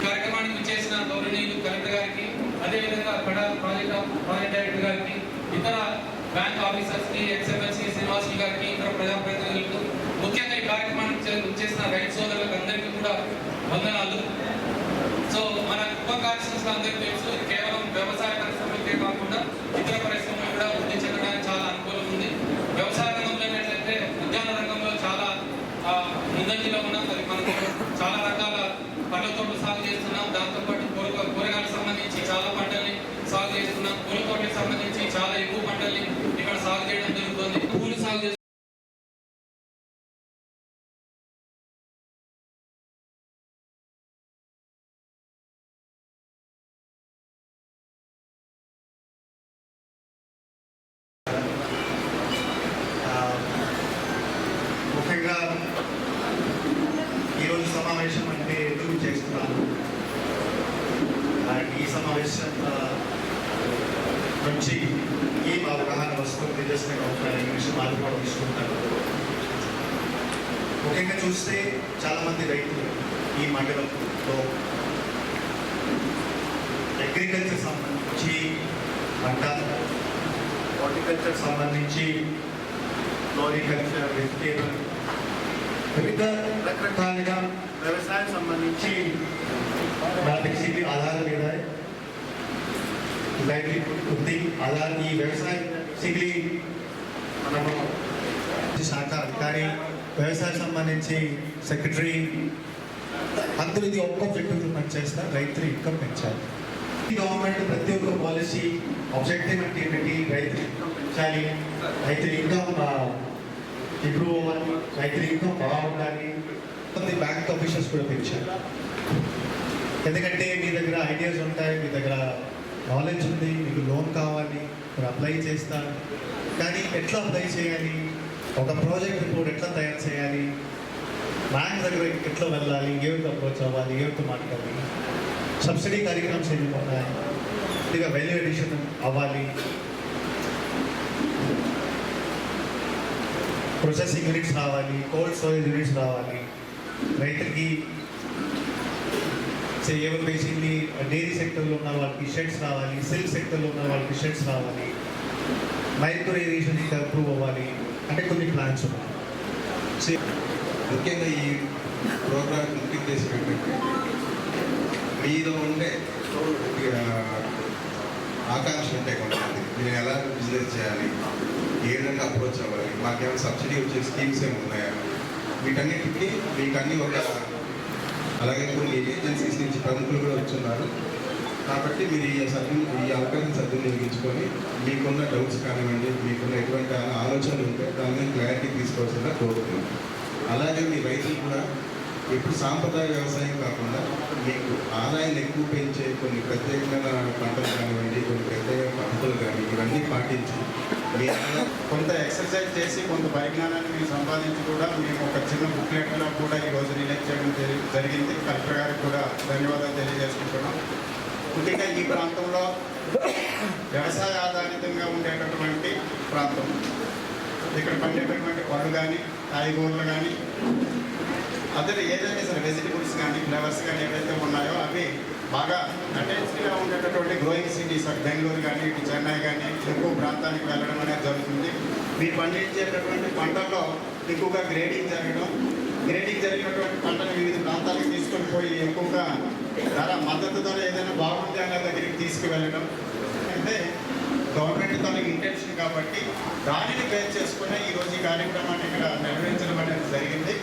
కార్యక్రమానికి చేసిన గౌరవనీయులు కలెక్టర్ గారికి, అదేవిధంగా ప్రాజెక్ట్ డైరెక్టర్ గారికి, ఇతర బ్యాంక్ ఆఫీసర్స్ కి, ఎక్స్ఎంఎల్సీ శ్రీనివాసులు గారికి, ఇతర ప్రజాప్రతినిధులకు, ముఖ్యంగా ఈ కార్యక్రమానికి చేసిన రైతు సోదరులకు అందరికీ కూడా వందనాలు. సో మన ఉప కార్యక్రమాలు అందరికీ తెలుసు, కేవలం వ్యవసాయ పరిశ్రమలకే కాకుండా ఇతర పరిశ్రమలు కూడా వృద్ధి చెందడానికి చాలా అనుకూలం ఉంది. వ్యవసాయ రంగంలో ఏంటంటే ఉద్యాన రంగంలో చాలా ముందంజలో ఉన్నాం. అది మనకు చాలా రకాల పండ్ల తోటలు సాగు చేస్తున్నాం. దాంతోపాటు కూరగాయలకు సంబంధించి చాలా పంటల్ని సాగు చేస్తున్నాం. పూల తోటలకు సంబంధించి చాలా ఎక్కువ పంటల్ని ఇక్కడ సాగు చేయడం జరుగుతుంది. పూలు సాగు చేస్తున్నాం. ముఖ్యంగా ఈరోజు సమావేశం అంటే ఎందుకు చేస్తున్నాను, ఈ సమావేశం నుంచి ఏం అవగాహన వస్తుంది జస్ట్ నేను ఒక నిమిషం ఆదుకోవడం తీసుకుంటాను. ముఖ్యంగా చూస్తే చాలామంది రైతులు ఈ మండలంలో అగ్రికల్చర్ సంబంధించి పంట, హార్టికల్చర్ సంబంధించి ఫ్లోరికల్చర్, వెజిటేబుల్, వివిధ రకరకాలుగా వ్యవసాయం సంబంధించి బేసిక్లీ ఆధార్ మీద లైవ్లీహుడ్ ఉంది. ఆధార్ ఈ వ్యవసాయం బేసిక్లీ మనము శాఖ అధికారి, వ్యవసాయం సంబంధించి సెక్రటరీ అందరూ ఇది ఒక్క ఆబ్జెక్టివ్ పనిచేస్తారు, రైతులు ఇన్కమ్ పెంచాలి. గవర్నమెంట్ ప్రతి ఒక్క పాలసీ ఆబ్జెక్టివ్ అంటే ఏంటంటే రైతులు ఇన్కమ్ పెంచాలి, రైతుల ఇన్కమ్ ఇంప్రూవ్ అవ్వాలి, రైతుల ఇన్కమ్ బాగుండాలి. బ్యాంక్ ఆఫీసర్స్ కూడా పెంచాలి. ఎందుకంటే మీ దగ్గర ఐడియాస్ ఉంటాయి, మీ దగ్గర నాలెడ్జ్ ఉంది, మీకు లోన్ కావాలి, మీరు అప్లై చేస్తారు. కానీ ఎట్లా అప్లై చేయాలి, ఒక ప్రాజెక్ట్ రిపోర్ట్ ఎట్లా తయారు చేయాలి, బ్యాంక్ దగ్గర ఎట్లా వెళ్ళాలి, ఎవరికి అప్రోచ్ అవ్వాలి, ఎవరితో మాట్లాడాలి, సబ్సిడీ కార్యక్రమాలు చేయబోతున్నాయి, ఇక వాల్యూ ఎడిషన్ అవ్వాలి, ప్రొసెసింగ్ యూనిట్స్ రావాలి, కోల్డ్ స్టోరేజ్ యూనిట్స్ రావాలి, రైతులకి ఏవో బేసిక్లీ డైరీ సెక్టర్లో ఉన్న వాళ్ళకి షెడ్స్ రావాలి, సిల్క్ సెక్టర్లో ఉన్న వాళ్ళకి షెడ్స్ రావాలి, మైక్రో ఇరిగేషన్ ఇంకా ఇంప్రూవ్ అవ్వాలి. అంటే కొన్ని ప్లాన్స్ ఉన్నాయి. ముఖ్యంగా ఈ ప్రోగ్రామ్ ముఖ్య ఉద్దేశం ఏంటంటే మీలో ఉండే ఆకాంక్ష ఉంటాయి కొంతమంది, నేను ఎలా బిజినెస్ చేయాలి, ఏ విధంగా అప్రోచ్ అవ్వాలి, మాకేమైనా సబ్సిడీ వచ్చే స్కీమ్స్ ఏమి ఉన్నాయా, వీటన్నిటికీ మీకు అన్నీ ఒక, అలాగే కొన్ని ఏజెన్సీస్ నుంచి ప్రముఖులు కూడా వచ్చున్నారు. కాబట్టి మీరు ఈ అవకాశం సద్వినియోగించుకొని మీకున్న డౌట్స్ కానివ్వండి, మీకున్న ఎటువంటి ఆలోచనలు ఉంటే దాని మీద క్లారిటీ తీసుకోవాల్సిందిగా కోరుతున్నాం. అలాగే మీ రైతులు కూడా ఇప్పుడు సాంప్రదాయ వ్యవసాయం కాకుండా మీకు ఆదాయాన్ని ఎక్కువ పెంచే కొన్ని ప్రత్యేకమైన పంటలు కానివ్వండి, కొన్ని ప్రత్యేక పద్ధతులు కానీ ఇవన్నీ పాటించి మీ కొంత ఎక్సర్సైజ్ చేసి కొంత పరిజ్ఞానాన్ని మేము సంపాదించి కూడా మేము ఒక చిన్న బుక్లెట్లో కూడా ఈరోజు రిలీజ్ చేయడం జరిగింది. కలెక్టర్ గారికి కూడా ధన్యవాదాలు తెలియజేసుకుంటున్నాం. ముఖ్యంగా ఈ ప్రాంతంలో వ్యవసాయ ఆధారితంగా ఉండేటటువంటి ప్రాంతం, ఇక్కడ పండేటటువంటి పళ్ళు కానీ, కాయగూరలు కానీ, అదే ఏదైనా సరే వెజిటబుల్స్ కానీ, ఫ్లవర్స్ కానీ ఏవైతే ఉన్నాయో అవి బాగా అటెన్స్గా ఉండేటటువంటి గ్రోయింగ్ సిటీస్, బెంగళూరు కానీ, ఇటు చెన్నై కానీ ఎక్కువ ప్రాంతానికి వెళ్ళడం అనేది జరుగుతుంది. మీరు పండించేటటువంటి పంటల్లో ఎక్కువగా గ్రేడింగ్ జరిగినటువంటి పంటను వివిధ ప్రాంతాలకు తీసుకొని పోయి ఎక్కువగా మద్దతు ధర ఏదైనా బాగుంది అనే దగ్గరికి తీసుకువెళ్ళడం అంటే గవర్నమెంట్ తన ఇంటెన్షన్. కాబట్టి దానిని బేస్ చేసుకునే ఈరోజు ఈ కార్యక్రమాన్ని ఇక్కడ నిర్వహించడం అనేది జరిగింది.